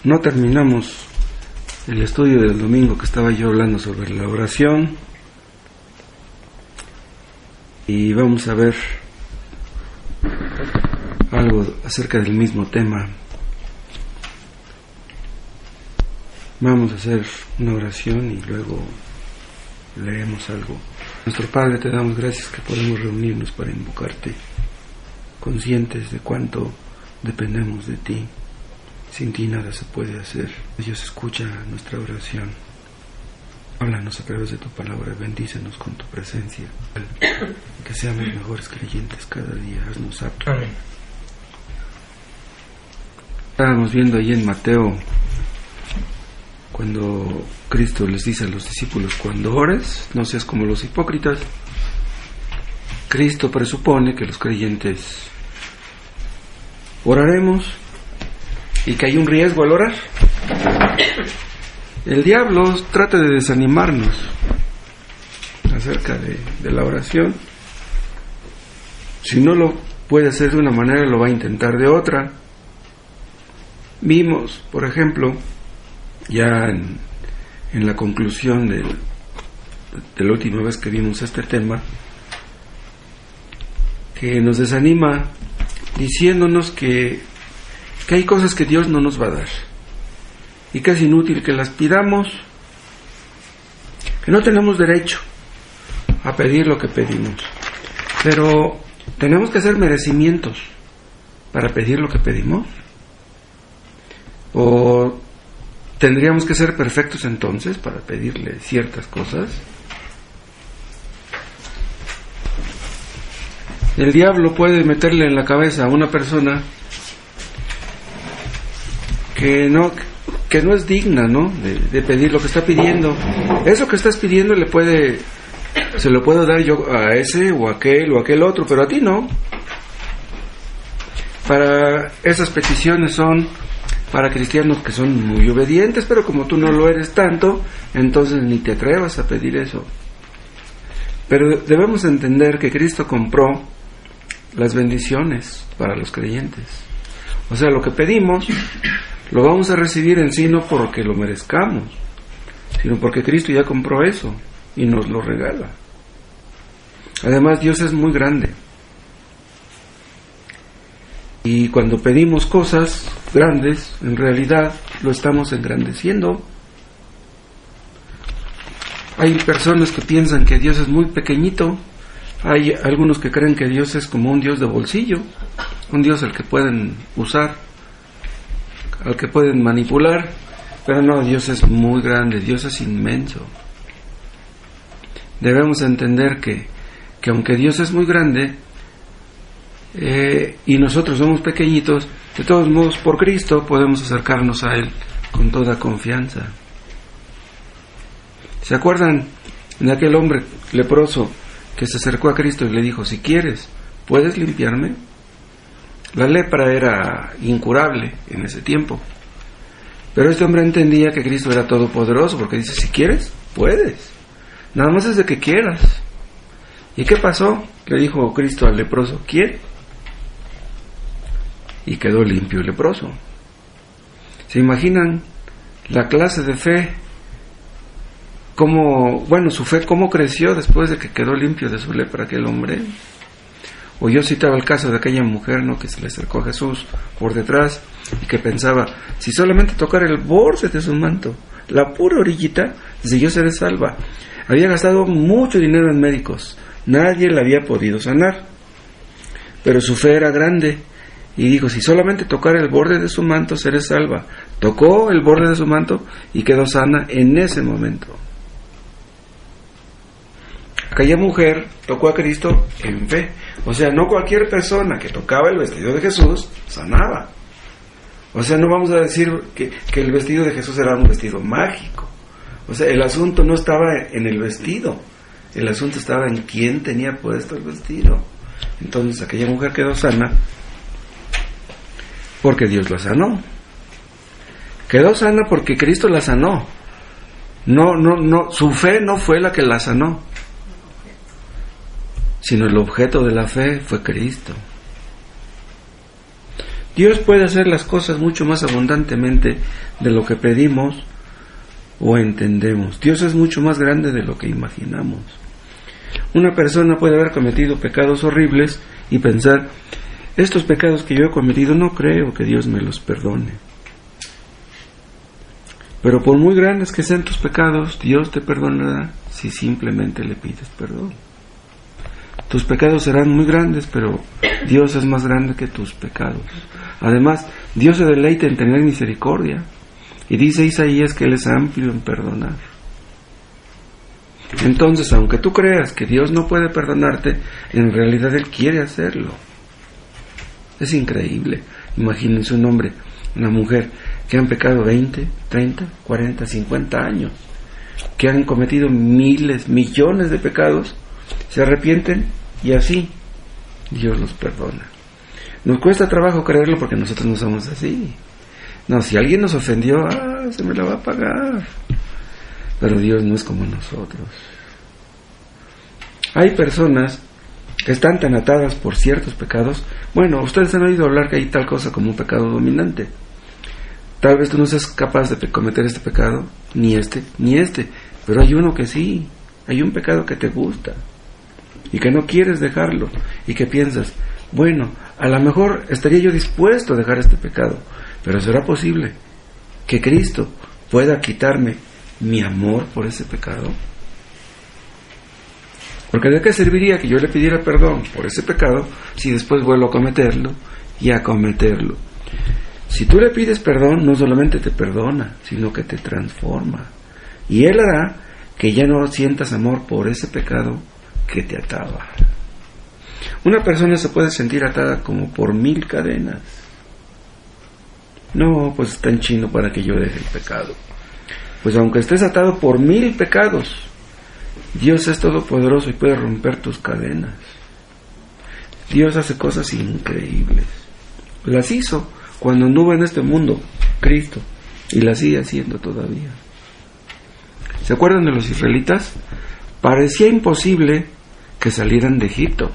No terminamos el estudio del domingo que estaba yo hablando sobre la oración y vamos a ver algo acerca del mismo tema. Vamos a hacer una oración y luego leemos algo. Nuestro Padre, te damos gracias que podemos reunirnos para invocarte, conscientes de cuánto dependemos de ti. Sin ti nada se puede hacer. Dios, escucha nuestra oración. Háblanos a través de tu palabra, bendícenos con tu presencia. Que seamos mejores creyentes cada día, haznos aptos. Amén. Estábamos viendo ahí en Mateo, cuando Cristo les dice a los discípulos, cuando ores, no seas como los hipócritas. Cristo presupone que los creyentes oraremos y que hay un riesgo al orar. El diablo trata de desanimarnos acerca de la oración. Si no lo puede hacer de una manera, lo va a intentar de otra. Vimos, por ejemplo, ya en la conclusión de la última vez que vimos este tema, que nos desanima diciéndonos que hay cosas que Dios no nos va a dar y que es inútil que las pidamos, que no tenemos derecho a pedir lo que pedimos, pero tenemos que hacer merecimientos para pedir lo que pedimos, o tendríamos que ser perfectos entonces para pedirle ciertas cosas. El diablo puede meterle en la cabeza a una persona que no es digna, ¿no?, de pedir lo que está pidiendo. Eso que estás pidiendo se lo puedo dar yo a ese o a aquel otro, pero a ti no. Para esas peticiones son para cristianos que son muy obedientes, pero como tú no lo eres tanto, entonces ni te atrevas a pedir eso. Pero debemos entender que Cristo compró las bendiciones para los creyentes. O sea, lo que pedimos lo vamos a recibir en sí no porque lo merezcamos, sino porque Cristo ya compró eso y nos lo regala. Además, Dios es muy grande. Y cuando pedimos cosas grandes, en realidad lo estamos engrandeciendo. Hay personas que piensan que Dios es muy pequeñito. Hay algunos que creen que Dios es como un Dios de bolsillo, un Dios al que pueden usar, al que pueden manipular. Pero no, Dios es muy grande, Dios es inmenso. Debemos entender que aunque Dios es muy grande, y nosotros somos pequeñitos, de todos modos por Cristo podemos acercarnos a Él con toda confianza. ¿Se acuerdan de aquel hombre leproso que se acercó a Cristo y le dijo, si quieres, puedes limpiarme? La lepra era incurable en ese tiempo, pero este hombre entendía que Cristo era todopoderoso, porque dice, si quieres, puedes, nada más es de que quieras. ¿Y qué pasó? Le dijo Cristo al leproso, ¿quiere? Y quedó limpio el leproso. ¿Se imaginan la clase de fe? Su fe cómo creció después de que quedó limpio de su lepra aquel hombre. O yo citaba el caso de aquella mujer, ¿no?, que se le acercó a Jesús por detrás y que pensaba, si solamente tocara el borde de su manto, la pura orillita, dice, yo seré salva. Había gastado mucho dinero en médicos, nadie la había podido sanar, pero su fe era grande y dijo, si solamente tocara el borde de su manto, seré salva. Tocó el borde de su manto y quedó sana en ese momento. Aquella mujer tocó a Cristo en fe. O sea, no cualquier persona que tocaba el vestido de Jesús sanaba. O sea, no vamos a decir que el vestido de Jesús era un vestido mágico. O sea, el asunto no estaba en el vestido, el asunto estaba en quién tenía puesto el vestido. Entonces aquella mujer quedó sana porque Dios la sanó. Quedó sana porque Cristo la sanó. No, su fe no fue la que la sanó, sino el objeto de la fe fue Cristo. Dios puede hacer las cosas mucho más abundantemente de lo que pedimos o entendemos. Dios es mucho más grande de lo que imaginamos. Una persona puede haber cometido pecados horribles y pensar, estos pecados que yo he cometido no creo que Dios me los perdone. Pero por muy grandes que sean tus pecados, Dios te perdonará si simplemente le pides perdón. Tus pecados serán muy grandes, pero Dios es más grande que tus pecados. Además, Dios se deleita en tener misericordia. Y dice Isaías que Él es amplio en perdonar. Entonces, aunque tú creas que Dios no puede perdonarte, en realidad Él quiere hacerlo. Es increíble. Imagínense un hombre, una mujer que han pecado 20, 30, 40, 50 años, que han cometido miles, millones de pecados, se arrepienten y así Dios los perdona. Nos cuesta trabajo creerlo porque nosotros no somos así. No, si alguien nos ofendió, se me la va a pagar. Pero Dios no es como nosotros. Hay personas que están tan atadas por ciertos pecados. Bueno, ustedes han oído hablar que hay tal cosa como un pecado dominante. Tal vez tú no seas capaz de cometer este pecado, ni este, pero hay uno que sí. Hay un pecado que te gusta y que no quieres dejarlo y que piensas, bueno, a lo mejor estaría yo dispuesto a dejar este pecado, pero ¿será posible que Cristo pueda quitarme mi amor por ese pecado? Porque ¿de qué serviría que yo le pidiera perdón por ese pecado si después vuelvo a cometerlo y a cometerlo? Si tú le pides perdón, no solamente te perdona, sino que te transforma. Y Él hará que ya no sientas amor por ese pecado que te ataba. Una persona se puede sentir atada como por 1000 cadenas. No, pues está en chino para que yo deje el pecado. Pues aunque estés atado por 1000 pecados, Dios es todopoderoso y puede romper tus cadenas. Dios hace cosas increíbles. Las hizo cuando anduvo en este mundo, Cristo, y las sigue haciendo todavía. ¿Se acuerdan de los israelitas? Parecía imposible que salieran de Egipto,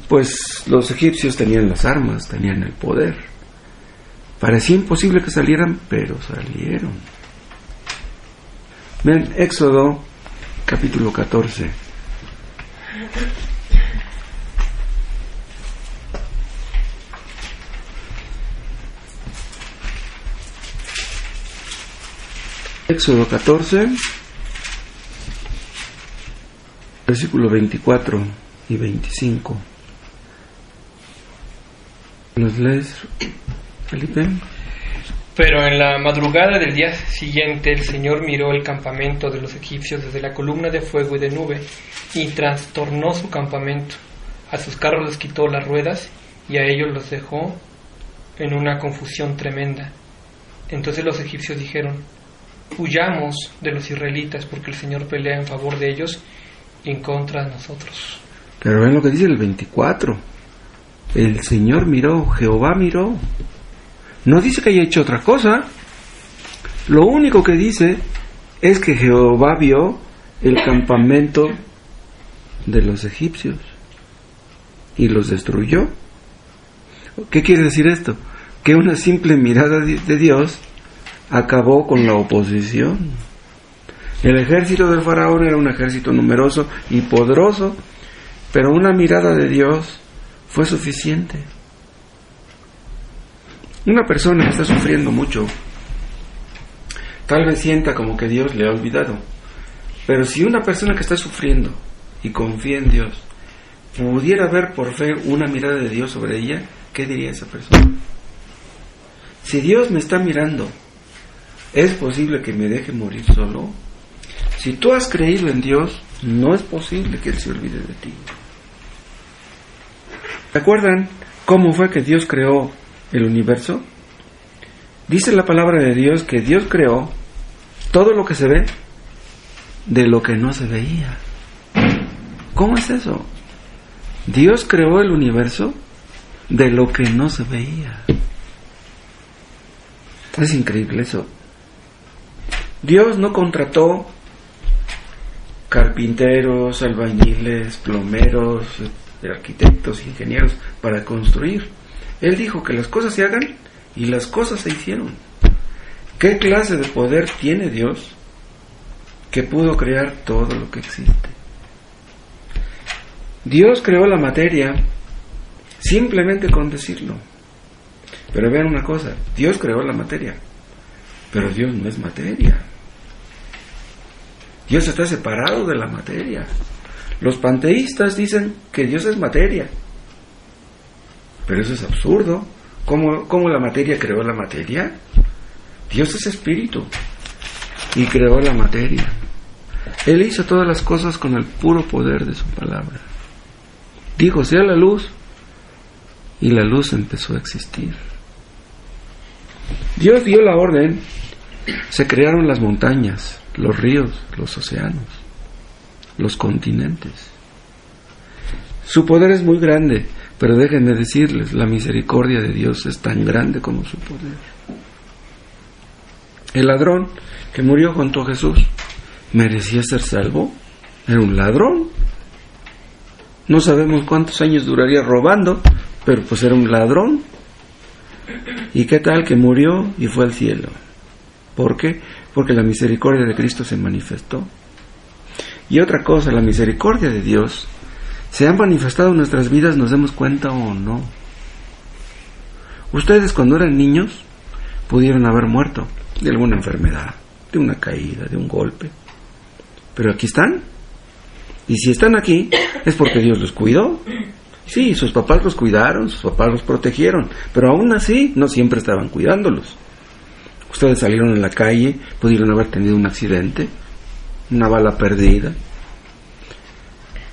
pues los egipcios tenían las armas, tenían el poder. Parecía imposible que salieran, pero salieron. Ven, Éxodo capítulo 14. Éxodo 14, versículo 24 y 25. ¿Los lees, Felipe? Pero en la madrugada del día siguiente el Señor miró el campamento de los egipcios desde la columna de fuego y de nube y trastornó su campamento. A sus carros les quitó las ruedas y a ellos los dejó en una confusión tremenda. Entonces los egipcios dijeron: huyamos de los israelitas, porque el Señor pelea en favor de ellos y en contra de nosotros. Pero ven lo que dice el 24. El Señor miró, Jehová miró. No dice que haya hecho otra cosa. Lo único que dice es que Jehová vio el campamento de los egipcios y los destruyó. ¿Qué quiere decir esto? Que una simple mirada de Dios acabó con la oposición. El ejército del faraón era un ejército numeroso y poderoso, pero una mirada de Dios fue suficiente. Una persona que está sufriendo mucho tal vez sienta como que Dios le ha olvidado, pero si una persona que está sufriendo y confía en Dios pudiera ver por fe una mirada de Dios sobre ella, ¿qué diría esa persona? Si Dios me está mirando, ¿es posible que me deje morir solo? Si tú has creído en Dios, no es posible que Él se olvide de ti. ¿Recuerdan cómo fue que Dios creó el universo? Dice la palabra de Dios que Dios creó todo lo que se ve de lo que no se veía. ¿Cómo es eso? Dios creó el universo de lo que no se veía. Es increíble eso. Dios no contrató carpinteros, albañiles, plomeros, arquitectos, ingenieros para construir. Él dijo que las cosas se hagan y las cosas se hicieron. ¿Qué clase de poder tiene Dios que pudo crear todo lo que existe? Dios creó la materia simplemente con decirlo. Pero vean una cosa, Dios creó la materia, pero Dios no es materia. Dios está separado de la materia. Los panteístas dicen que Dios es materia, pero eso es absurdo. ¿Cómo la materia creó la materia? Dios es espíritu y creó la materia. Él hizo todas las cosas con el puro poder de su palabra. Dijo, sea la luz, y la luz empezó a existir. Dios dio la orden, se crearon las montañas, los ríos, los océanos, los continentes. Su poder es muy grande, pero déjenme decirles, la misericordia de Dios es tan grande como su poder. El ladrón que murió junto a Jesús, ¿merecía ser salvo? Era un ladrón. No sabemos cuántos años duraría robando, pero pues era un ladrón. ¿Y qué tal que murió y fue al cielo? ¿Por qué? Porque la misericordia de Cristo se manifestó. Y otra cosa, la misericordia de Dios se ha manifestado en nuestras vidas, nos demos cuenta o no. Ustedes cuando eran niños pudieron haber muerto de alguna enfermedad, de una caída, de un golpe. Pero aquí están. Y si están aquí es porque Dios los cuidó. Sí, sus papás los cuidaron, sus papás los protegieron, pero aún así no siempre estaban cuidándolos. Ustedes salieron en la calle, pudieron haber tenido un accidente, una bala perdida,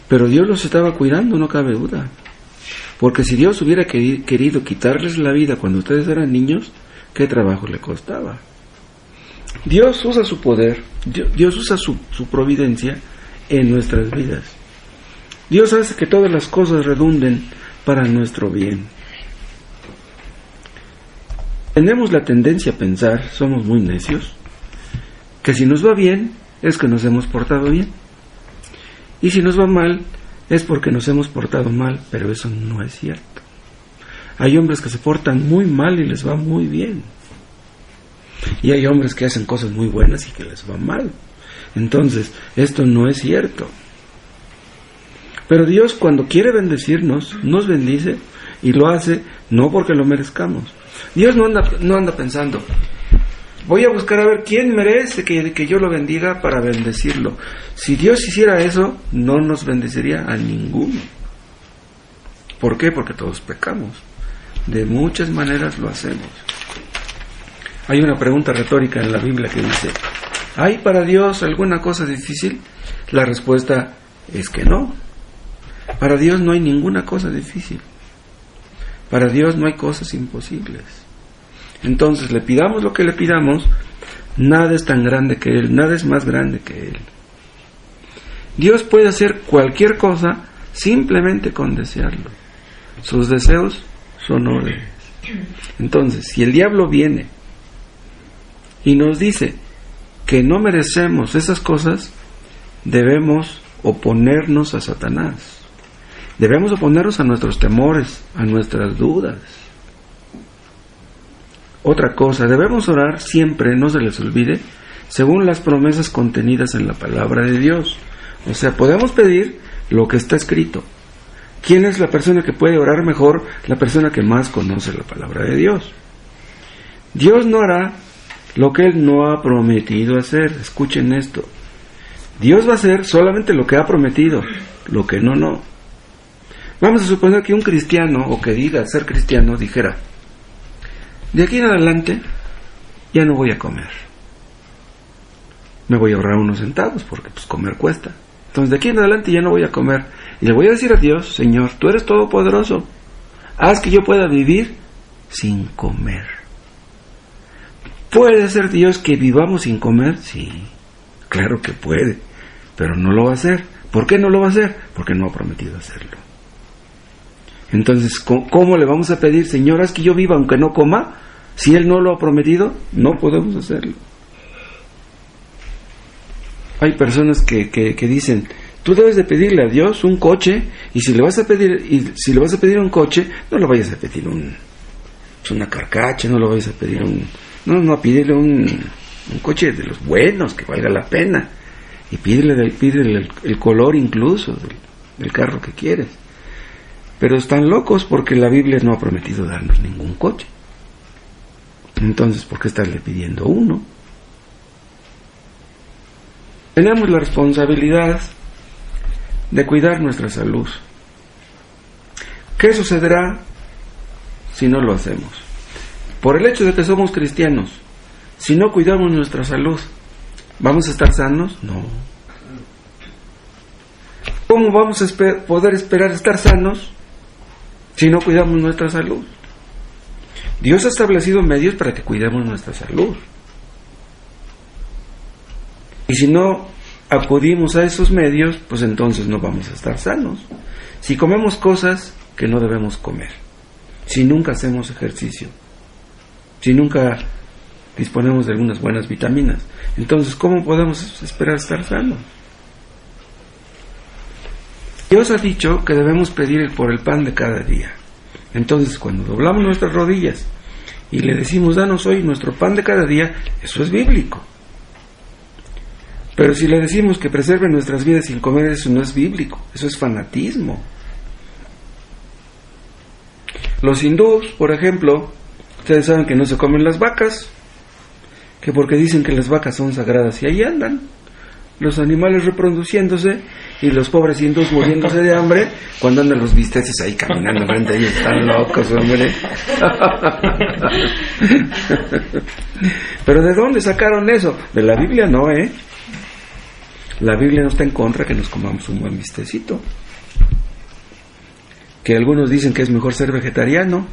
pero Dios los estaba cuidando, no cabe duda. Porque si Dios hubiera querido quitarles la vida cuando ustedes eran niños, ¿qué trabajo le costaba? Dios usa su poder, Dios usa su providencia en nuestras vidas. Dios hace que todas las cosas redunden para nuestro bien. Tenemos la tendencia a pensar, somos muy necios, que si nos va bien es que nos hemos portado bien, y si nos va mal es porque nos hemos portado mal, pero eso no es cierto. Hay hombres que se portan muy mal y les va muy bien, y hay hombres que hacen cosas muy buenas y que les va mal. Entonces, esto no es cierto. Pero Dios, cuando quiere bendecirnos, nos bendice, y lo hace no porque lo merezcamos. Dios no anda pensando, voy a buscar a ver quién merece que yo lo bendiga para bendecirlo. Si Dios hiciera eso, no nos bendeciría a ninguno. ¿Por qué? Porque todos pecamos. De muchas maneras lo hacemos. Hay una pregunta retórica en la Biblia que dice, ¿hay para Dios alguna cosa difícil? La respuesta es que no. Para Dios no hay ninguna cosa difícil. Para Dios no hay cosas imposibles. Entonces, le pidamos lo que le pidamos, nada es tan grande que Él, nada es más grande que Él. Dios puede hacer cualquier cosa simplemente con desearlo. Sus deseos son órdenes. Entonces, si el diablo viene y nos dice que no merecemos esas cosas, debemos oponernos a Satanás. Debemos oponernos a nuestros temores, a nuestras dudas. Otra cosa, debemos orar siempre, no se les olvide, según las promesas contenidas en la palabra de Dios. O sea, podemos pedir lo que está escrito. ¿Quién es la persona que puede orar mejor? La persona que más conoce la palabra de Dios. Dios no hará lo que Él no ha prometido hacer. Escuchen esto. Dios va a hacer solamente lo que ha prometido, lo que no. Vamos a suponer que un cristiano, o que diga ser cristiano, dijera, de aquí en adelante ya no voy a comer. Me voy a ahorrar unos centavos porque pues comer cuesta. Entonces de aquí en adelante ya no voy a comer. Y le voy a decir a Dios, Señor, tú eres todopoderoso. Haz que yo pueda vivir sin comer. ¿Puede ser Dios que vivamos sin comer? Sí, claro que puede, pero no lo va a hacer. ¿Por qué no lo va a hacer? Porque no ha prometido hacerlo. Entonces, ¿cómo le vamos a pedir, Señor, haz que yo viva aunque no coma? Si Él no lo ha prometido, no podemos hacerlo. Hay personas que dicen, tú debes de pedirle a Dios un coche, y si le vas a pedir un coche, no le vayas a pedir pues una carcacha, no lo vais a pedir no, a pedirle un coche de los buenos, que valga la pena, y pídele el color incluso del carro que quieres. Pero están locos porque la Biblia no ha prometido darnos ningún coche. Entonces, ¿por qué estarle pidiendo uno? Tenemos la responsabilidad de cuidar nuestra salud. ¿Qué sucederá si no lo hacemos? Por el hecho de que somos cristianos, si no cuidamos nuestra salud, ¿vamos a estar sanos? No. ¿Cómo vamos a poder esperar estar sanos si no cuidamos nuestra salud? Dios ha establecido medios para que cuidemos nuestra salud. Y si no acudimos a esos medios, pues entonces no vamos a estar sanos. Si comemos cosas que no debemos comer, si nunca hacemos ejercicio, si nunca disponemos de algunas buenas vitaminas, entonces ¿cómo podemos esperar estar sanos? Dios ha dicho que debemos pedir por el pan de cada día. Entonces, cuando doblamos nuestras rodillas y le decimos, danos hoy nuestro pan de cada día, eso es bíblico. Pero si le decimos que preserve nuestras vidas sin comer, eso no es bíblico, eso es fanatismo. Los hindús, por ejemplo, ustedes saben que no se comen las vacas, que porque dicen que las vacas son sagradas, y ahí andan los animales reproduciéndose y los pobres hindús muriéndose de hambre cuando andan los bisteces ahí caminando frente a ellos. Están locos, hombre. Pero ¿de dónde sacaron eso? De la Biblia no, La Biblia no está en contra que nos comamos un buen bistecito. Que algunos dicen que es mejor ser vegetariano.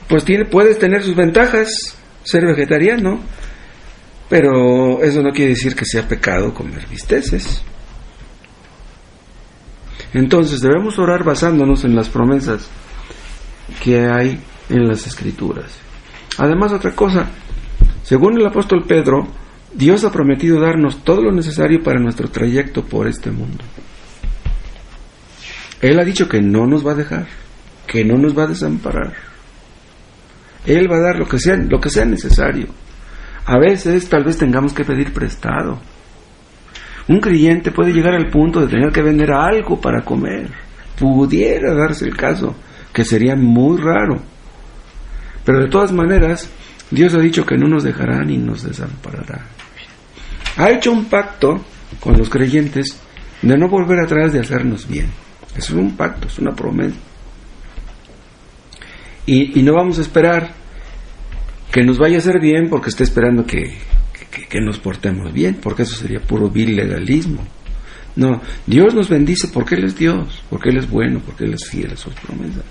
Pues puedes tener sus ventajas ser vegetariano, pero eso no quiere decir que sea pecado comer bisteces. Entonces debemos orar basándonos en las promesas que hay en las Escrituras. Además, otra cosa, según el apóstol Pedro, Dios ha prometido darnos todo lo necesario para nuestro trayecto por este mundo. Él ha dicho que no nos va a dejar, que no nos va a desamparar. Él va a dar lo que sea necesario. A veces tal vez tengamos que pedir prestado. Un creyente puede llegar al punto de tener que vender algo para comer. Pudiera darse el caso, que sería muy raro. Pero de todas maneras, Dios ha dicho que no nos dejará ni nos desamparará. Ha hecho un pacto con los creyentes de no volver atrás de hacernos bien. Eso es un pacto, es una promesa. Y no vamos a esperar que nos vaya a hacer bien porque esté esperando que nos portemos bien, porque eso sería puro vil legalismo. No, Dios nos bendice porque Él es Dios, porque Él es bueno, porque Él es fiel a sus promesas.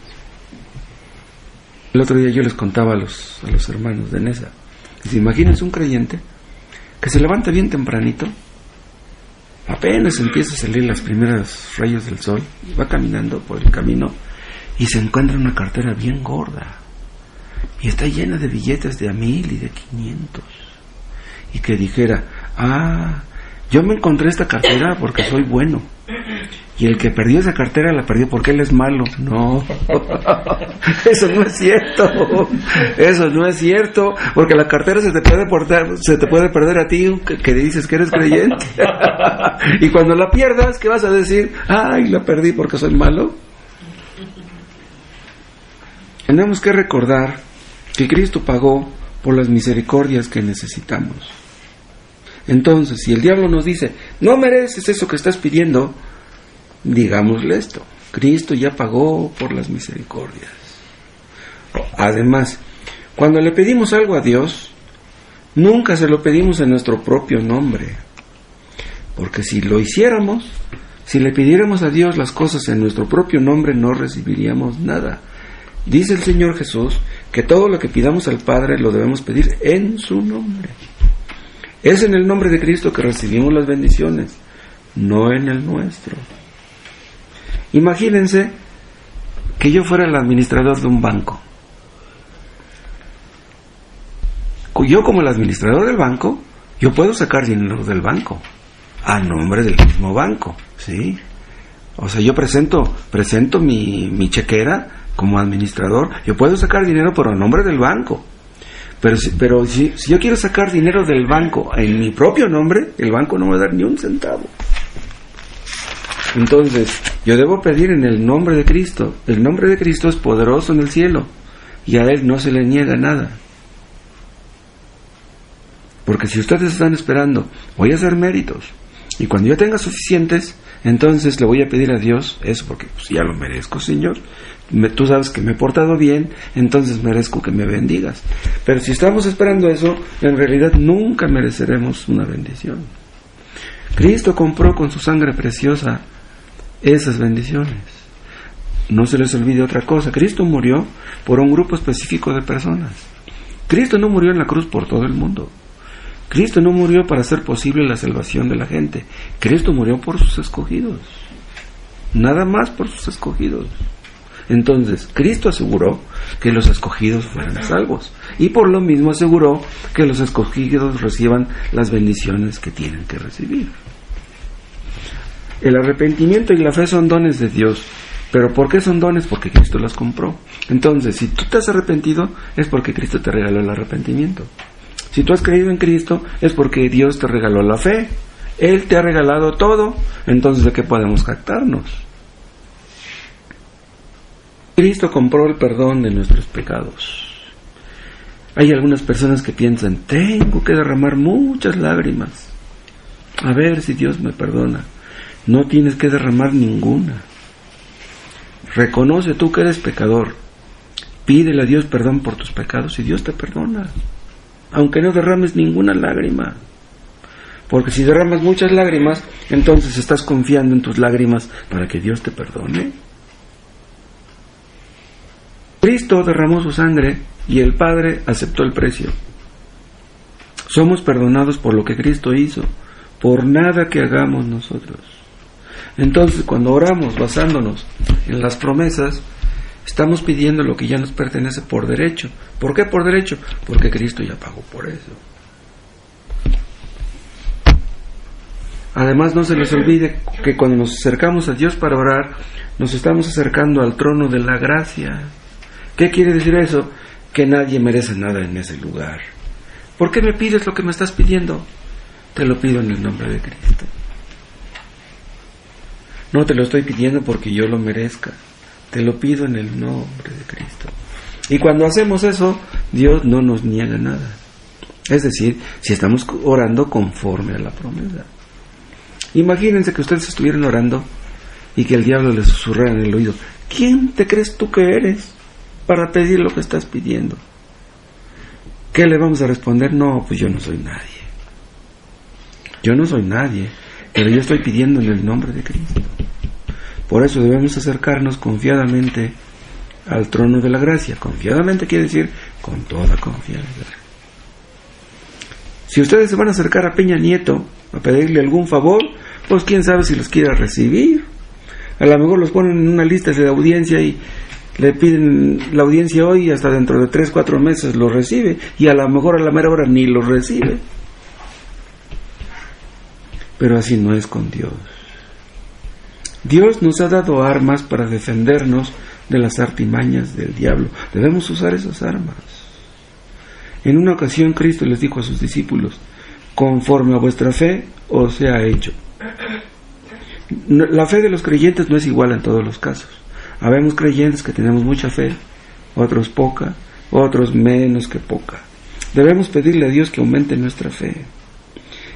El otro día yo les contaba a los hermanos de Nesa. Imagínense un creyente que se levanta bien tempranito, apenas empieza a salir las primeras rayos del sol, va caminando por el camino y se encuentra una cartera bien gorda y está llena de billetes de 1,000 y de 500, y que dijera, yo me encontré esta cartera porque soy bueno, y el que perdió esa cartera la perdió porque él es malo. No, eso no es cierto. Eso no es cierto, porque la cartera se te puede perder a ti que dices que eres creyente. Y cuando la pierdas, ¿qué vas a decir? La perdí porque soy malo. Tenemos que recordar que Cristo pagó por las misericordias que necesitamos. Entonces, si el diablo nos dice, no mereces eso que estás pidiendo, digámosle esto: Cristo ya pagó por las misericordias. Además, cuando le pedimos algo a Dios, nunca se lo pedimos en nuestro propio nombre, porque si lo hiciéramos, si le pidiéramos a Dios las cosas en nuestro propio nombre, no recibiríamos nada. Dice el Señor Jesús que todo lo que pidamos al Padre lo debemos pedir en su nombre. Es en el nombre de Cristo que recibimos las bendiciones, no en el nuestro. Imagínense que yo fuera el administrador de un banco. Yo, como el administrador del banco, yo puedo sacar dinero del banco a nombre del mismo banco, ¿sí? O sea, yo presento mi chequera como administrador, yo puedo sacar dinero por el nombre del banco. Pero si yo quiero sacar dinero del banco en mi propio nombre, el banco no me va a dar ni un centavo. Entonces, yo debo pedir en el nombre de Cristo. El nombre de Cristo es poderoso en el cielo y a Él no se le niega nada. Porque si ustedes están esperando, voy a hacer méritos, y cuando yo tenga suficientes, entonces le voy a pedir a Dios eso, porque pues ya lo merezco, Señor. Tú sabes que me he portado bien, entonces merezco que me bendigas. Pero si estamos esperando eso, en realidad nunca mereceremos una bendición. Cristo compró con su sangre preciosa esas bendiciones. No se les olvide otra cosa: Cristo murió por un grupo específico de personas. Cristo no murió en la cruz por todo el mundo. Cristo no murió para hacer posible la salvación de la gente. Cristo murió por sus escogidos. Nada más por sus escogidos. Entonces, Cristo aseguró que los escogidos fueran salvos, y por lo mismo aseguró que los escogidos reciban las bendiciones que tienen que recibir. El arrepentimiento y la fe son dones de Dios. ¿Pero por qué son dones? Porque Cristo las compró. Entonces, si tú te has arrepentido, es porque Cristo te regaló el arrepentimiento. Si tú has creído en Cristo, es porque Dios te regaló la fe. Él te ha regalado todo. Entonces, ¿de qué podemos jactarnos? Cristo compró el perdón de nuestros pecados. Hay algunas personas que piensan: tengo que derramar muchas lágrimas a ver si Dios me perdona. No tienes que derramar ninguna. Reconoce tú que eres pecador. Pídele a Dios perdón por tus pecados y Dios te perdona, aunque no derrames ninguna lágrima. Porque si derramas muchas lágrimas, entonces estás confiando en tus lágrimas para que Dios te perdone. Cristo derramó su sangre y el Padre aceptó el precio. Somos perdonados por lo que Cristo hizo, por nada que hagamos nosotros. Entonces, cuando oramos basándonos en las promesas, estamos pidiendo lo que ya nos pertenece por derecho. ¿Por qué por derecho? Porque Cristo ya pagó por eso. Además, no se les olvide que cuando nos acercamos a Dios para orar, nos estamos acercando al trono de la gracia. ¿Qué quiere decir eso? Que nadie merece nada en ese lugar. ¿Por qué me pides lo que me estás pidiendo? Te lo pido en el nombre de Cristo. No te lo estoy pidiendo porque yo lo merezca. Te lo pido en el nombre de Cristo. Y cuando hacemos eso, Dios no nos niega nada. Es decir, si estamos orando conforme a la promesa. Imagínense que ustedes estuvieran orando y que el diablo les susurrara en el oído: ¿quién te crees tú que eres para pedir lo que estás pidiendo? ¿Qué le vamos a responder? No, pues yo no soy nadie. Yo no soy nadie, pero yo estoy pidiendo en el nombre de Cristo. Por eso debemos acercarnos confiadamente al trono de la gracia. Confiadamente quiere decir con toda confianza. Si ustedes se van a acercar a Peña Nieto a pedirle algún favor, pues quién sabe si los quiera recibir. A lo mejor los ponen en una lista de audiencia y le piden la audiencia hoy y hasta dentro de 3-4 meses lo recibe, y a lo mejor a la mera hora ni lo recibe. Pero así no es con Dios. Dios nos ha dado armas para defendernos de las artimañas del diablo. Debemos usar esas armas. En una ocasión Cristo les dijo a sus discípulos: conforme a vuestra fe os sea hecho. La fe de los creyentes no es igual en todos los casos. Habemos creyentes que tenemos mucha fe, otros poca, otros menos que poca. Debemos pedirle a Dios que aumente nuestra fe.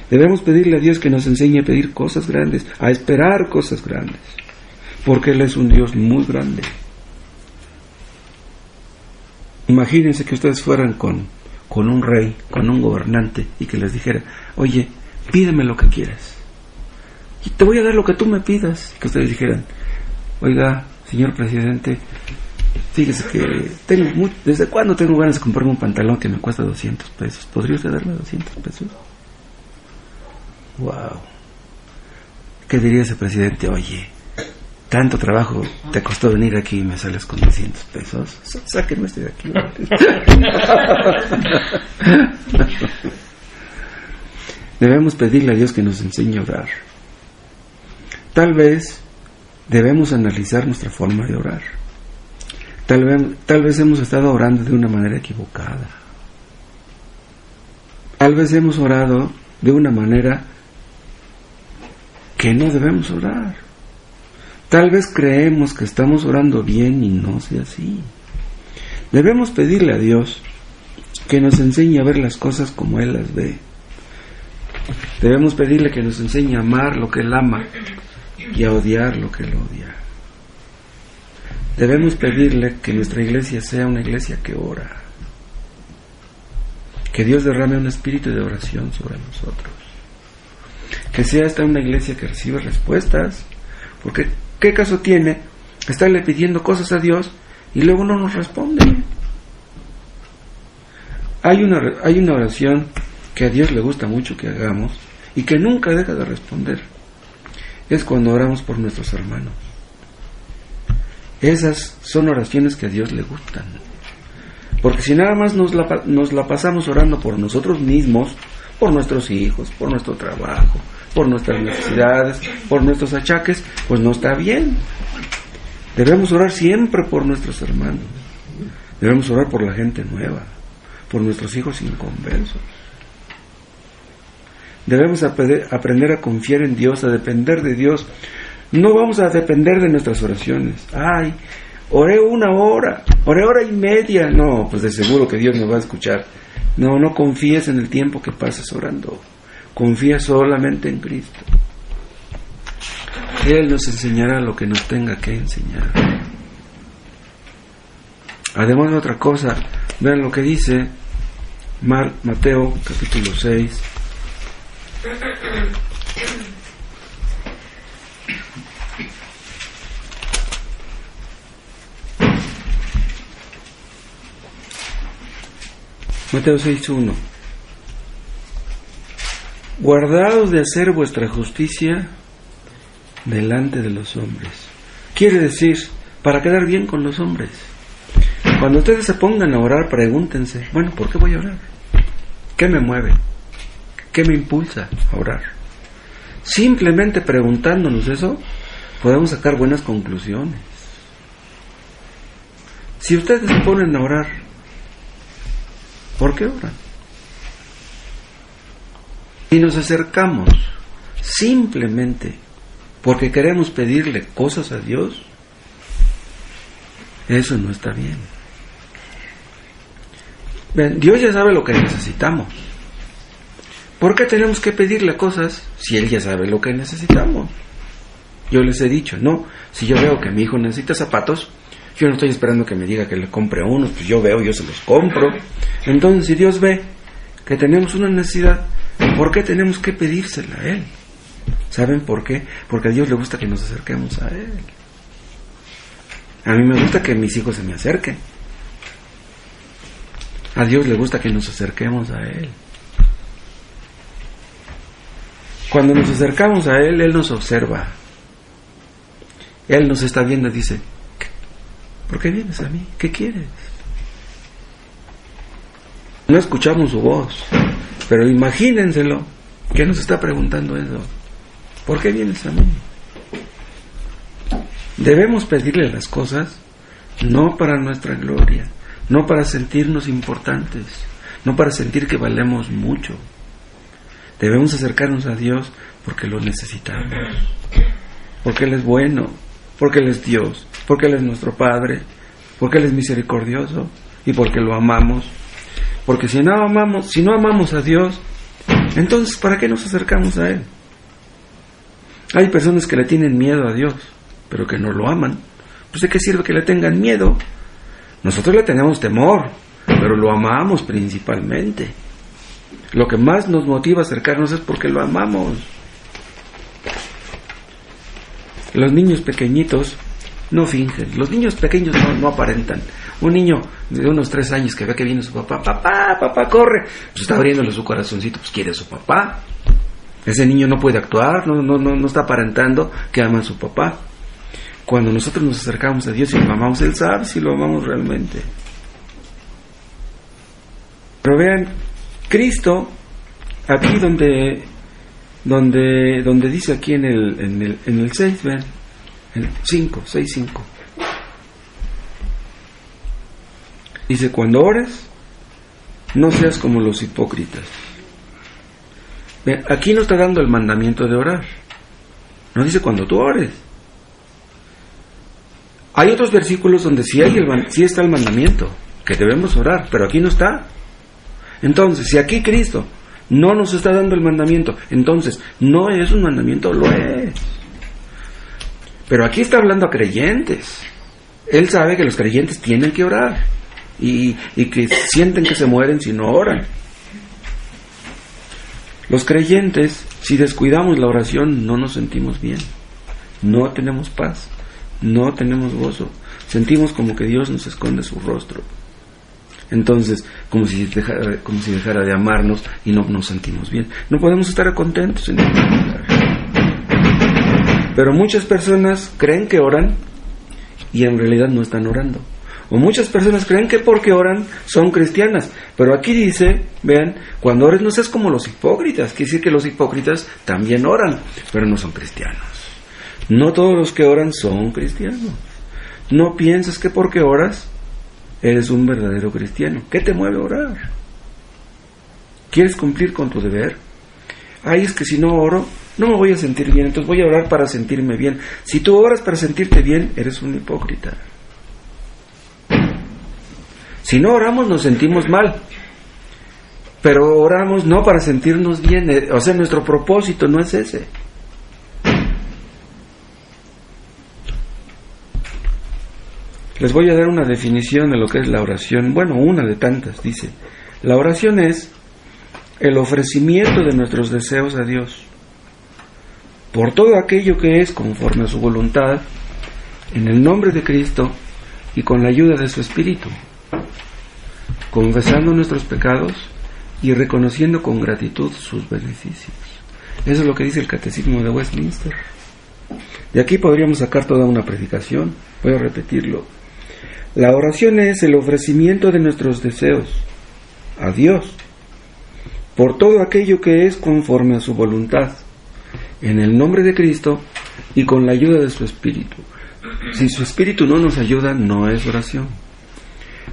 Debemos pedirle a Dios que nos enseñe a pedir cosas grandes, a esperar cosas grandes, porque Él es un Dios muy grande. Imagínense que ustedes fueran con un rey, con un gobernante, y que les dijera: oye, pídeme lo que quieras y te voy a dar lo que tú me pidas. Que ustedes dijeran: oiga, señor presidente, fíjese que ¿desde cuándo tengo ganas de comprarme un pantalón que me cuesta 200 pesos? ¿Podría usted darme 200 pesos? Wow. ¿Qué diría ese presidente? Oye, tanto trabajo te costó venir aquí y me sales con 200 pesos. Sáquenme de aquí. Debemos pedirle a Dios que nos enseñe a orar. Tal vez debemos analizar nuestra forma de orar. Tal vez hemos estado orando de una manera equivocada. Tal vez hemos orado de una manera que no debemos orar. Tal vez creemos que estamos orando bien y no sea así. Debemos pedirle a Dios que nos enseñe a ver las cosas como Él las ve. Debemos pedirle que nos enseñe a amar lo que Él ama y a odiar lo que Él odia. Debemos pedirle que nuestra iglesia sea una iglesia que ora. Que Dios derrame un espíritu de oración sobre nosotros. Que sea esta una iglesia que recibe respuestas. Porque ¿qué caso tiene estarle pidiendo cosas a Dios y luego no nos responde? Hay una oración que a Dios le gusta mucho que hagamos y que nunca deja de responder. Es cuando oramos por nuestros hermanos. Esas son oraciones que a Dios le gustan. Porque si nada más nos la pasamos orando por nosotros mismos, por nuestros hijos, por nuestro trabajo, por nuestras necesidades, por nuestros achaques, pues no está bien. Debemos orar siempre por nuestros hermanos. Debemos orar por la gente nueva, por nuestros hijos inconversos. Debemos aprender a confiar en Dios, a depender de Dios. No vamos a depender de nuestras oraciones. Ay, oré una hora, oré hora y media. No, pues de seguro que Dios nos va a escuchar. No confíes en el tiempo que pases orando. Confía solamente en Cristo. Él nos enseñará lo que nos tenga que enseñar. Además de otra cosa, vean lo que dice Mateo capítulo 6. Mateo 6:1. Guardaos de hacer vuestra justicia delante de los hombres. Quiere decir, para quedar bien con los hombres. Cuando ustedes se pongan a orar, pregúntense, bueno, ¿por qué voy a orar? ¿Qué me mueve? ¿Qué me impulsa a orar? Simplemente preguntándonos eso, podemos sacar buenas conclusiones. Si ustedes se ponen a orar, ¿por qué oran? Y nos acercamos simplemente porque queremos pedirle cosas a Dios, eso no está bien. Ven, Dios ya sabe lo que necesitamos. ¿Por qué tenemos que pedirle cosas si Él ya sabe lo que necesitamos? Yo les he dicho, no, si yo veo que mi hijo necesita zapatos, yo no estoy esperando que me diga que le compre unos, pues yo se los compro. Entonces, si Dios ve que tenemos una necesidad, ¿por qué tenemos que pedírsela a Él? ¿Saben por qué? Porque a Dios le gusta que nos acerquemos a Él. A mí me gusta que mis hijos se me acerquen. A Dios le gusta que nos acerquemos a Él. Cuando nos acercamos a Él, Él nos observa. Él nos está viendo y dice, ¿por qué vienes a mí? ¿Qué quieres? No escuchamos su voz, pero imagínenselo, que nos está preguntando eso. ¿Por qué vienes a mí? Debemos pedirle las cosas no para nuestra gloria, no para sentirnos importantes, no para sentir que valemos mucho. Debemos acercarnos a Dios porque lo necesitamos, porque Él es bueno, porque Él es Dios, porque Él es nuestro Padre, porque Él es misericordioso y porque lo amamos. Porque si no amamos a Dios, entonces ¿para qué nos acercamos a Él? Hay personas que le tienen miedo a Dios, pero que no lo aman. Pues ¿de qué sirve que le tengan miedo? Nosotros le tenemos temor, pero lo amamos principalmente. Lo que más nos motiva a acercarnos es porque lo amamos. Los niños pequeñitos no fingen, los niños pequeños no aparentan. Un niño de unos 3 años que ve que viene su papá, papá, corre, pues está abriéndole su corazoncito, pues quiere a su papá. Ese niño no puede actuar, no está aparentando que ama a su papá. Cuando nosotros nos acercamos a Dios y lo amamos, Él sabe si lo amamos realmente. Pero vean, Cristo, aquí donde dice aquí en el 6, vean, el 5, 6, 5. Dice, cuando ores, no seas como los hipócritas. Aquí no está dando el mandamiento de orar. No dice cuando tú ores. Hay otros versículos donde sí está el mandamiento, que debemos orar, pero aquí no está. Entonces, si aquí Cristo no nos está dando el mandamiento, entonces no es un mandamiento, lo es. Pero aquí está hablando a creyentes. Él sabe que los creyentes tienen que orar y que sienten que se mueren si no oran. Los creyentes, si descuidamos la oración, no nos sentimos bien, no tenemos paz, no tenemos gozo, sentimos como que Dios nos esconde su rostro. Entonces, como si dejara de amarnos y no nos sentimos bien. No podemos estar contentos en ningún lugar. Pero muchas personas creen que oran y en realidad no están orando. O muchas personas creen que porque oran son cristianas. Pero aquí dice, vean, cuando ores no seas como los hipócritas. Quiere decir que los hipócritas también oran, pero no son cristianos. No todos los que oran son cristianos. No pienses que porque oras eres un verdadero cristiano. ¿Qué te mueve a orar? ¿Quieres cumplir con tu deber? Ay, es que si no oro, no me voy a sentir bien, entonces voy a orar para sentirme bien. Si tú oras para sentirte bien, eres un hipócrita. Si no oramos, nos sentimos mal. Pero oramos no para sentirnos bien, o sea, nuestro propósito no es ese. Les voy a dar una definición de lo que es la oración. Bueno, una de tantas, dice. La oración es el ofrecimiento de nuestros deseos a Dios por todo aquello que es conforme a su voluntad, en el nombre de Cristo y con la ayuda de su Espíritu, confesando nuestros pecados y reconociendo con gratitud sus beneficios. Eso es lo que dice el Catecismo de Westminster. De aquí podríamos sacar toda una predicación. Voy a repetirlo. La oración es el ofrecimiento de nuestros deseos a Dios por todo aquello que es conforme a su voluntad, en el nombre de Cristo y con la ayuda de su Espíritu. Si su Espíritu no nos ayuda, no es oración.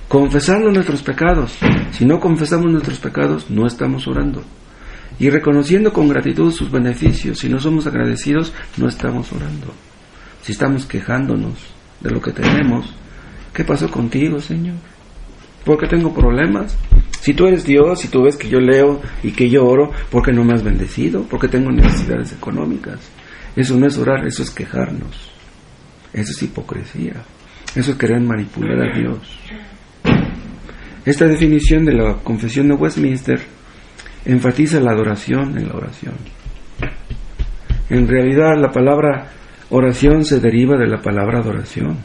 Confesando nuestros pecados. Si no confesamos nuestros pecados, no estamos orando. Y reconociendo con gratitud sus beneficios. Si no somos agradecidos, no estamos orando. Si estamos quejándonos de lo que tenemos, ¿qué pasó contigo, Señor? ¿Por qué tengo problemas? Si tú eres Dios, si tú ves que yo leo y que yo oro, ¿por qué no me has bendecido? ¿Por qué tengo necesidades económicas? Eso no es orar, eso es quejarnos. Eso es hipocresía. Eso es querer manipular a Dios. Esta definición de la Confesión de Westminster enfatiza la adoración en la oración. En realidad, la palabra oración se deriva de la palabra adoración.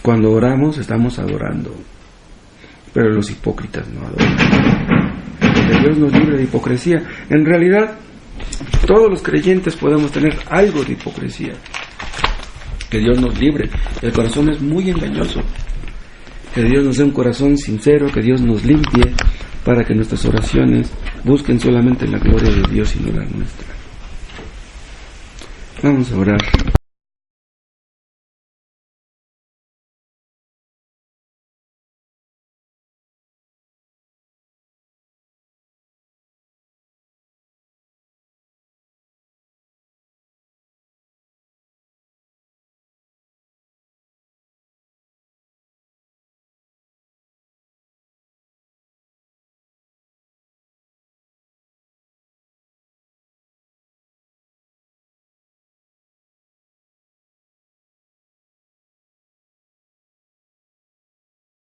Cuando oramos, estamos adorando. Pero los hipócritas no adoran. Que Dios nos libre de hipocresía. En realidad, todos los creyentes podemos tener algo de hipocresía. Que Dios nos libre. El corazón es muy engañoso. Que Dios nos dé un corazón sincero, que Dios nos limpie, para que nuestras oraciones busquen solamente la gloria de Dios y no la nuestra. Vamos a orar.